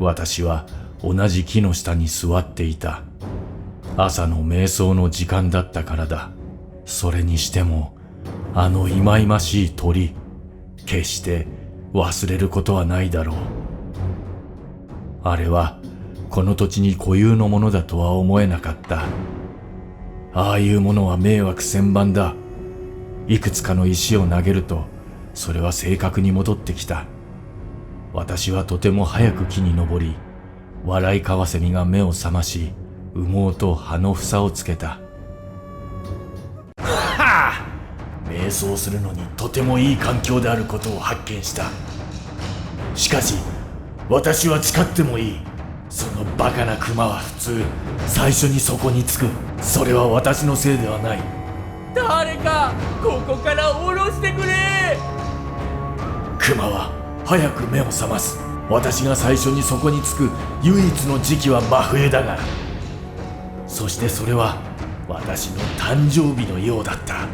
私は同じ木の下に座っていた。朝の瞑想の時間だったからだ。それにしても、あの忌々しい鳥、決して忘れることはないだろう。あれはこの土地に固有のものだとは思えなかった。ああいうものは迷惑千万だ。いくつかの石を投げると、それは正確に戻ってきた。私はとても早く木に登り、笑いカワセミが目を覚まし、羽毛と葉の房をつけた。はあ！瞑想するのにとてもいい環境であることを発見した。しかし、私は誓ってもいい。そのバカなクマは普通、最初にそこに着く。それは私のせいではない。誰か、ここから下ろしてくれ！クマは早く目を覚ます。私が最初にそこに着く唯一の時期は真冬だが、そしてそれは私の誕生日のようだった。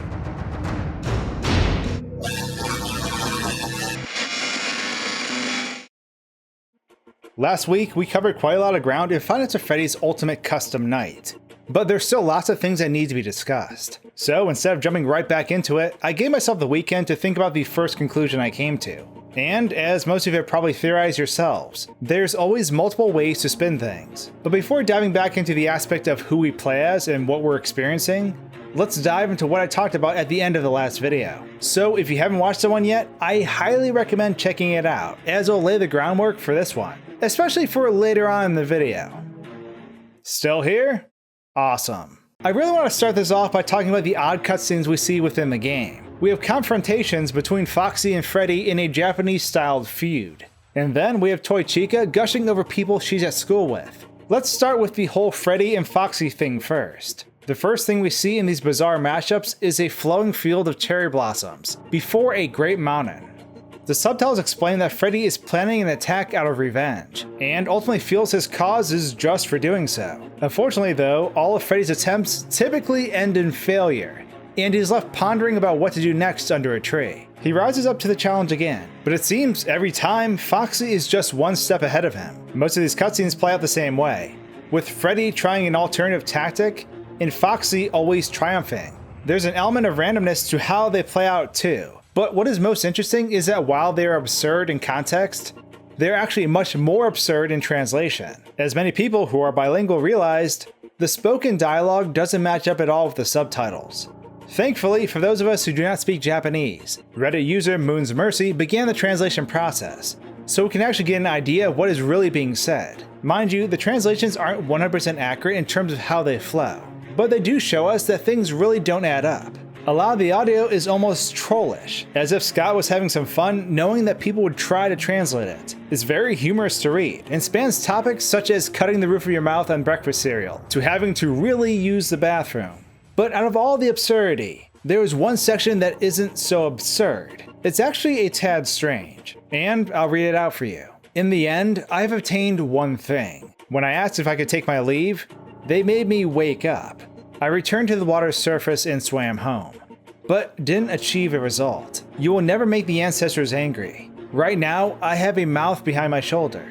Last week, we covered quite a lot of ground in Five Nights at Freddy's Ultimate Custom Night, but there's still lots of things that need to be discussed. So instead of jumping right back into it, I gave myself the weekend to think about the first conclusion I came to. And as most of you have probably theorized yourselves, there's always multiple ways to spin things. But before diving back into the aspect of who we play as and what we're experiencing, let's dive into what I talked about at the end of the last video. So if you haven't watched the one yet, I highly recommend checking it out, as it'll lay the groundwork for this one, especially for later on in the video. Still here? Awesome. I really want to start this off by talking about the odd cutscenes we see within the game. We have confrontations between Foxy and Freddy in a Japanese-styled feud. And then we have Toy Chica gushing over people she's at school with. Let's start with the whole Freddy and Foxy thing first. The first thing we see in these bizarre mashups is a flowing field of cherry blossoms before a great mountain. The subtitles explain that Freddy is planning an attack out of revenge, and ultimately feels his cause is just for doing so. Unfortunately though, all of Freddy's attempts typically end in failure, and he's left pondering about what to do next under a tree. He rises up to the challenge again, but it seems every time Foxy is just one step ahead of him. Most of these cutscenes play out the same way, with Freddy trying an alternative tactic, and Foxy always triumphing. There's an element of randomness to how they play out too. But what is most interesting is that while they are absurd in context, they're actually much more absurd in translation. As many people who are bilingual realized, the spoken dialogue doesn't match up at all with the subtitles. Thankfully, for those of us who do not speak Japanese, Reddit user Moon's Mercy began the translation process, so we can actually get an idea of what is really being said. Mind you, the translations aren't 100% accurate in terms of how they flow, but they do show us that things really don't add up. A lot of the audio is almost trollish, as if Scott was having some fun knowing that people would try to translate it. It's very humorous to read, and spans topics such as cutting the roof of your mouth on breakfast cereal, to having to really use the bathroom. But out of all the absurdity, there is one section that isn't so absurd. It's actually a tad strange, and I'll read it out for you. In the end, I've obtained one thing. When I asked if I could take my leave, they made me wake up. I returned to the water's surface and swam home, but didn't achieve a result. You will never make the ancestors angry. Right now, I have a mouth behind my shoulder.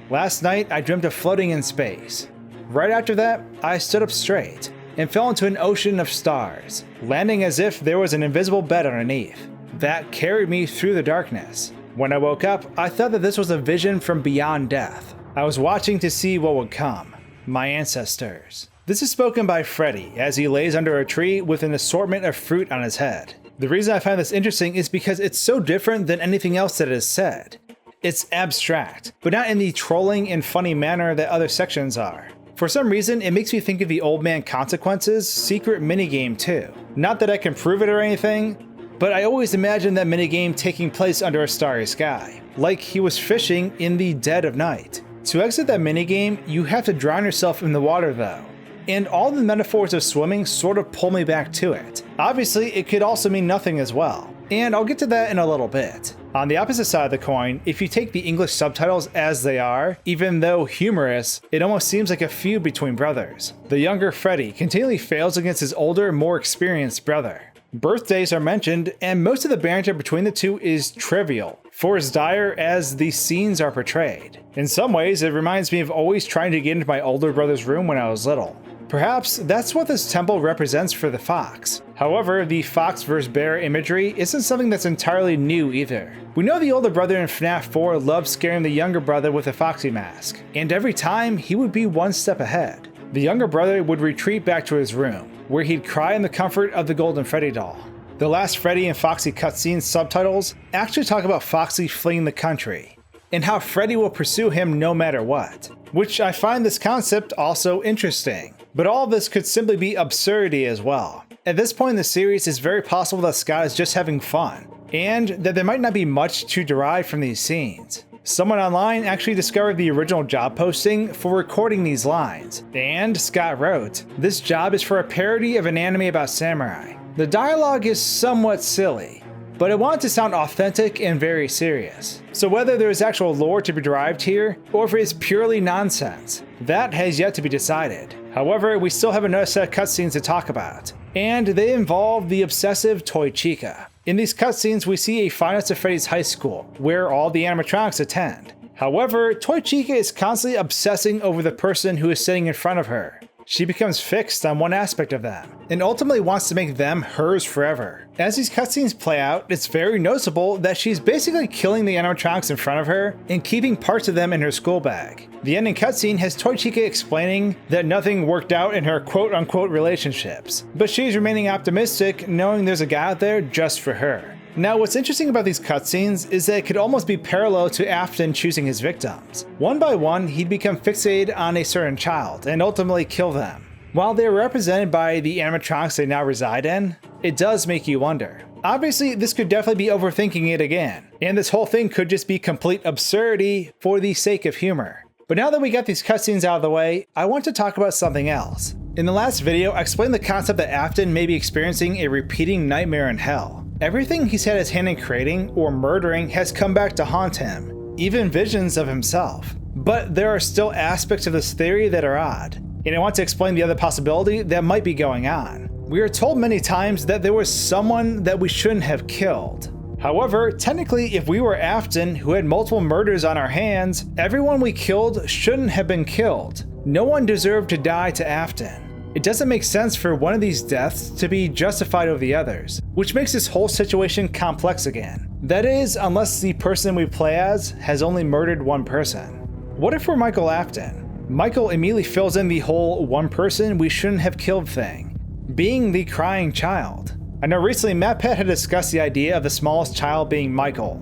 Last night, I dreamt of floating in space. Right after that, I stood up straight and fell into an ocean of stars, landing as if there was an invisible bed underneath. That carried me through the darkness. When I woke up, I thought that this was a vision from beyond death. I was watching to see what would come. My ancestors. This is spoken by Freddy as he lays under a tree with an assortment of fruit on his head. The reason I find this interesting is because it's so different than anything else that is said. It's abstract, but not in the trolling and funny manner that other sections are. For some reason, it makes me think of the Old Man Consequences secret minigame too. Not that I can prove it or anything, but I always imagine that minigame taking place under a starry sky, like he was fishing in the dead of night. To exit that minigame, you have to drown yourself in the water though, and all the metaphors of swimming sort of pull me back to it. Obviously, it could also mean nothing as well, and I'll get to that in a little bit. On the opposite side of the coin, if you take the English subtitles as they are, even though humorous, it almost seems like a feud between brothers. The younger Freddy continually fails against his older, more experienced brother. Birthdays are mentioned, and most of the banter between the two is trivial. for as dire as these scenes are portrayed. In some ways, it reminds me of always trying to get into my older brother's room when I was little. Perhaps that's what this temple represents for the fox. However, the fox vs. bear imagery isn't something that's entirely new either. We know the older brother in FNAF 4 loved scaring the younger brother with a foxy mask, and every time he would be one step ahead. The younger brother would retreat back to his room, where he'd cry in the comfort of the golden Freddy doll. The last Freddy and Foxy cutscene subtitles actually talk about Foxy fleeing the country, and how Freddy will pursue him no matter what, which I find this concept also interesting. But all of this could simply be absurdity as well. At this point in the series, it's very possible that Scott is just having fun, and that there might not be much to derive from these scenes. Someone online actually discovered the original job posting for recording these lines, and Scott wrote, "This job is for a parody of an anime about samurai. The dialogue is somewhat silly, but I want it to sound authentic and very serious. So whether there is actual lore to be derived here, or if it is purely nonsense, that has yet to be decided. However, we still have another set of cutscenes to talk about, and they involve the obsessive Toy Chica. In these cutscenes, we see a Five Nights at Freddy's high school, where all the animatronics attend. However, Toy Chica is constantly obsessing over the person who is sitting in front of her. She becomes fixed on one aspect of them, and ultimately wants to make them hers forever. As these cutscenes play out, it's very noticeable that she's basically killing the animatronics in front of her and keeping parts of them in her school bag. The ending cutscene has Toy Chica explaining that nothing worked out in her quote-unquote relationships, but she's remaining optimistic knowing there's a guy out there just for her. Now, what's interesting about these cutscenes is that it could almost be parallel to Afton choosing his victims. One by one, he'd become fixated on a certain child and ultimately kill them. While they are represented by the animatronics they now reside in, it does make you wonder. Obviously, this could definitely be overthinking it again, and this whole thing could just be complete absurdity for the sake of humor. But now that we got these cutscenes out of the way, I want to talk about something else. In the last video, I explained the concept that Afton may be experiencing a repeating nightmare in hell. Everything he's had his hand in creating or murdering has come back to haunt him, even visions of himself. But there are still aspects of this theory that are odd, and I want to explain the other possibility that might be going on. We are told many times that there was someone that we shouldn't have killed. However, technically, if we were Afton, who had multiple murders on our hands, everyone we killed shouldn't have been killed. No one deserved to die to Afton. It doesn't make sense for one of these deaths to be justified over the others, which makes this whole situation complex again. That is, unless the person we play as has only murdered one person. What if we're Michael Afton? Michael immediately fills in the whole one person we shouldn't have killed thing, being the crying child. I know recently Matt Pett had discussed the idea of the smallest child being Michael,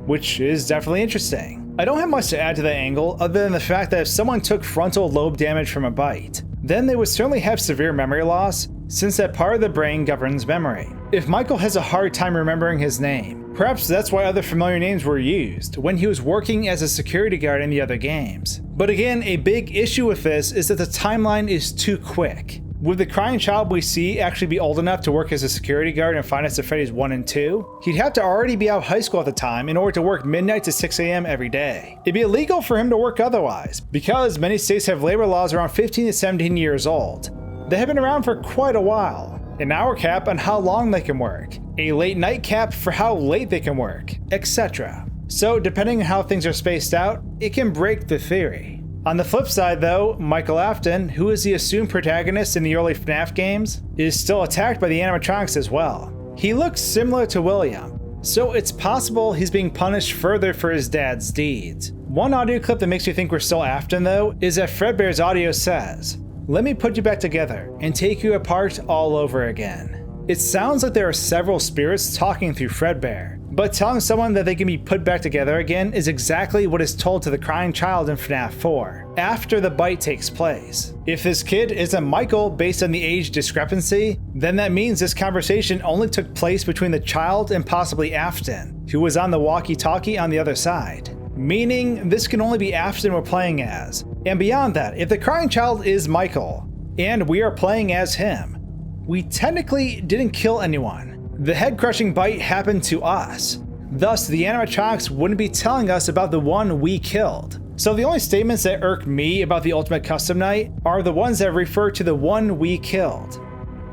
which is definitely interesting. I don't have much to add to that angle other than the fact that if someone took frontal lobe damage from a bite, then they would certainly have severe memory loss, since that part of the brain governs memory. If Michael has a hard time remembering his name, perhaps that's why other familiar names were used when he was working as a security guard in the other games. But again, a big issue with this is that the timeline is too quick. Would the crying child we see actually be old enough to work as a security guard in Five Nights at Freddy's 1 and 2? He'd have to already be out of high school at the time in order to work midnight to 6 a.m. every day. It'd be illegal for him to work otherwise, because many states have labor laws around 15 to 17 years old. They have been around for quite a while. An hour cap on how long they can work, a late night cap for how late they can work, etc. So depending on how things are spaced out, it can break the theory. On the flip side though, Michael Afton, who is the assumed protagonist in the early FNAF games, is still attacked by the animatronics as well. He looks similar to William, so it's possible he's being punished further for his dad's deeds. One audio clip that makes me think we're still Afton though, is that Fredbear's audio says, "Let me put you back together and take you apart all over again." It sounds like there are several spirits talking through Fredbear, but telling someone that they can be put back together again is exactly what is told to the crying child in FNAF 4, after the bite takes place. If this kid isn't Michael based on the age discrepancy, then that means this conversation only took place between the child and possibly Afton, who was on the walkie-talkie on the other side. Meaning, this can only be Afton we're playing as. And beyond that, if the crying child is Michael, and we are playing as him, we technically didn't kill anyone. The head-crushing bite happened to us. Thus, the animatronics wouldn't be telling us about the one we killed. So the only statements that irk me about the Ultimate Custom Night are the ones that refer to the one we killed.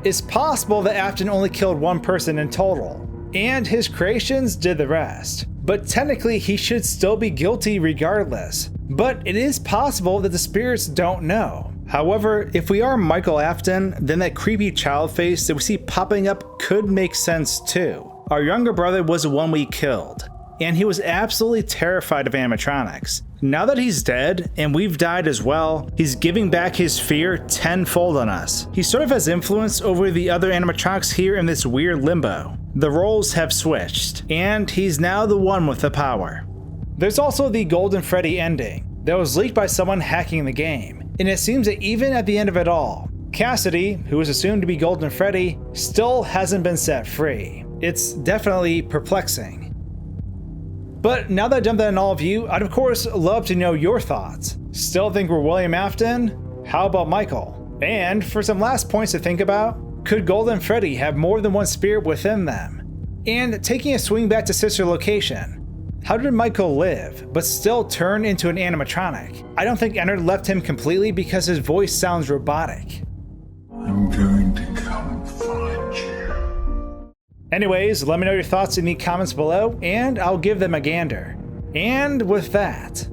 It's possible that Afton only killed one person in total, and his creations did the rest. but technically he should still be guilty regardless. But it is possible that the spirits don't know. However, if we are Michael Afton, then that creepy child face that we see popping up could make sense too. Our younger brother was the one we killed, and he was absolutely terrified of animatronics. Now that he's dead, and we've died as well, he's giving back his fear tenfold on us. He sort of has influence over the other animatronics here in this weird limbo. The roles have switched, and he's now the one with the power. There's also the Golden Freddy ending that was leaked by someone hacking the game, and it seems that even at the end of it all, Cassidy, who is assumed to be Golden Freddy, still hasn't been set free. It's definitely perplexing. But now that I've dumped that on all of you, I'd of course love to know your thoughts. Still think we're William Afton? How about Michael? And for some last points to think about, could Golden Freddy have more than one spirit within them? And taking a swing back to Sister Location, how did Michael live, but still turn into an animatronic? I don't think Ennard left him completely because his voice sounds robotic. I'm going to come find you. Anyways, let me know your thoughts in the comments below, and I'll give them a gander. And with that,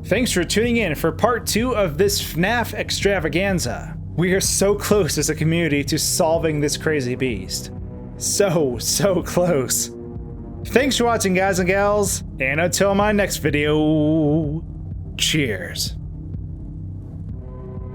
thanks for tuning in for part 2 of this FNAF extravaganza. We are so close as a community to solving this crazy beast. So close. Thanks for watching, guys and gals, and until my next video, cheers.